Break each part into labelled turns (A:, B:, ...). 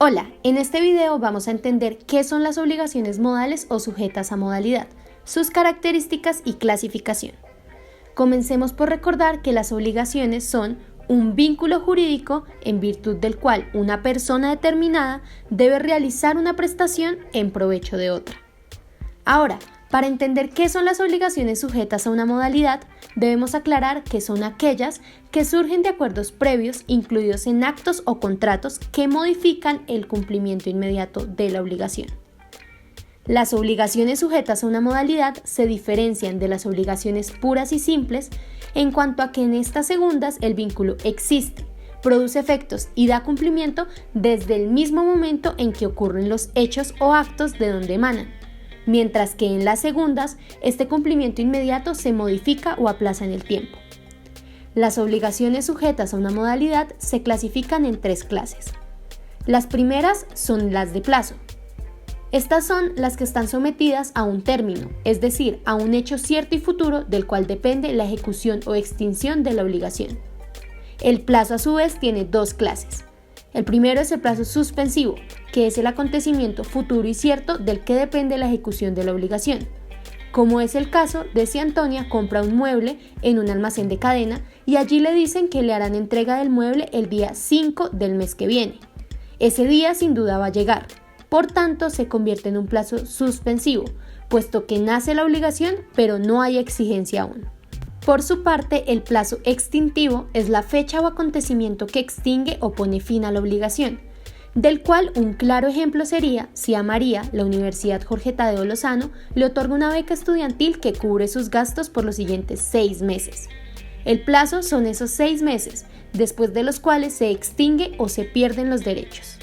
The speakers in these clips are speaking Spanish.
A: Hola, en este video vamos a entender qué son las obligaciones modales o sujetas a modalidad, sus características y clasificación. Comencemos por recordar que las obligaciones son un vínculo jurídico en virtud del cual una persona determinada debe realizar una prestación en provecho de otra. Ahora, para entender qué son las obligaciones sujetas a una modalidad, debemos aclarar que son aquellas que surgen de acuerdos previos incluidos en actos o contratos que modifican el cumplimiento inmediato de la obligación. Las obligaciones sujetas a una modalidad se diferencian de las obligaciones puras y simples en cuanto a que en estas segundas el vínculo existe, produce efectos y da cumplimiento desde el mismo momento en que ocurren los hechos o actos de donde emanan, mientras que en las segundas este cumplimiento inmediato se modifica o aplaza en el tiempo. Las obligaciones sujetas a una modalidad se clasifican en tres clases. Las primeras son las de plazo. Estas son las que están sometidas a un término, es decir, a un hecho cierto y futuro del cual depende la ejecución o extinción de la obligación. El plazo a su vez tiene dos clases. El primero es el plazo suspensivo, que es el acontecimiento futuro y cierto del que depende la ejecución de la obligación. Como es el caso de si Antonia compra un mueble en un almacén de cadena y allí le dicen que le harán entrega del mueble el día 5 del mes que viene. Ese día sin duda va a llegar. Por tanto, se convierte en un plazo suspensivo, puesto que nace la obligación, pero no hay exigencia aún. Por su parte, el plazo extintivo es la fecha o acontecimiento que extingue o pone fin a la obligación, del cual un claro ejemplo sería si a María, la Universidad Jorge Tadeo Lozano, le otorga una beca estudiantil que cubre sus gastos por los siguientes 6 meses. El plazo son esos 6 meses, después de los cuales se extingue o se pierden los derechos.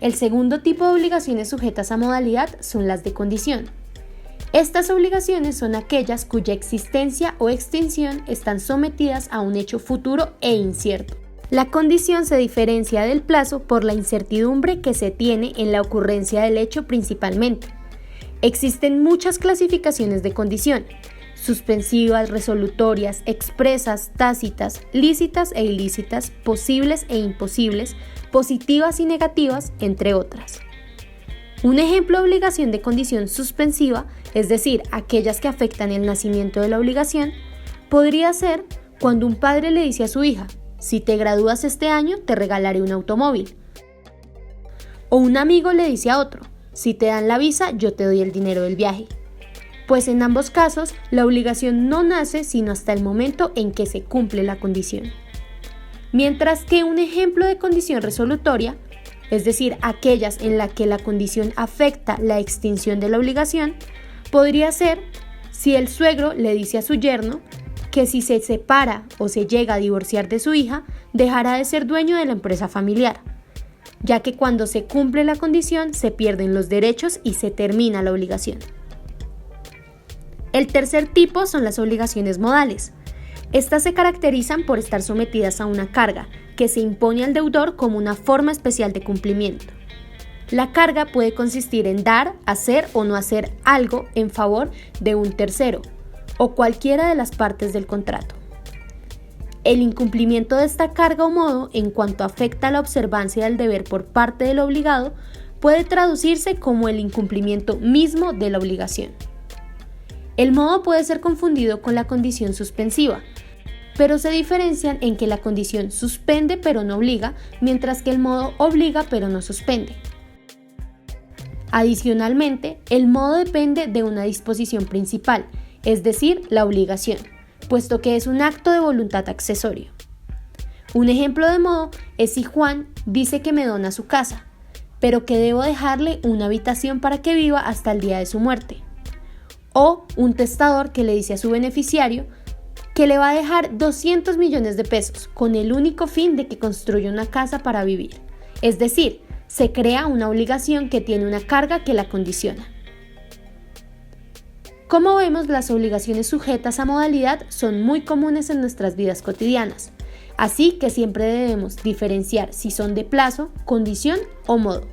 A: El segundo tipo de obligaciones sujetas a modalidad son las de condición. Estas obligaciones son aquellas cuya existencia o extinción están sometidas a un hecho futuro e incierto. La condición se diferencia del plazo por la incertidumbre que se tiene en la ocurrencia del hecho principalmente. Existen muchas clasificaciones de condición: suspensivas, resolutorias, expresas, tácitas, lícitas e ilícitas, posibles e imposibles, positivas y negativas, entre otras. Un ejemplo de obligación de condición suspensiva, es decir, aquellas que afectan el nacimiento de la obligación, podría ser cuando un padre le dice a su hija: si te gradúas este año, te regalaré un automóvil. O un amigo le dice a otro: si te dan la visa, yo te doy el dinero del viaje. Pues en ambos casos, la obligación no nace sino hasta el momento en que se cumple la condición. Mientras que un ejemplo de condición resolutoria, es decir, aquellas en las que la condición afecta la extinción de la obligación, podría ser si el suegro le dice a su yerno que si se separa o se llega a divorciar de su hija, dejará de ser dueño de la empresa familiar, ya que cuando se cumple la condición se pierden los derechos y se termina la obligación. El tercer tipo son las obligaciones modales. Estas se caracterizan por estar sometidas a una carga que se impone al deudor como una forma especial de cumplimiento. La carga puede consistir en dar, hacer o no hacer algo en favor de un tercero o cualquiera de las partes del contrato. El incumplimiento de esta carga o modo, en cuanto afecta la observancia del deber por parte del obligado, puede traducirse como el incumplimiento mismo de la obligación. El modo puede ser confundido con la condición suspensiva, pero se diferencian en que la condición suspende pero no obliga, mientras que el modo obliga pero no suspende. Adicionalmente, el modo depende de una disposición principal, es decir, la obligación, puesto que es un acto de voluntad accesorio. Un ejemplo de modo es si Juan dice que me dona su casa, pero que debo dejarle una habitación para que viva hasta el día de su muerte. O un testador que le dice a su beneficiario que le va a dejar 200 millones de pesos con el único fin de que construya una casa para vivir. Es decir, se crea una obligación que tiene una carga que la condiciona. Como vemos, las obligaciones sujetas a modalidad son muy comunes en nuestras vidas cotidianas, así que siempre debemos diferenciar si son de plazo, condición o modo.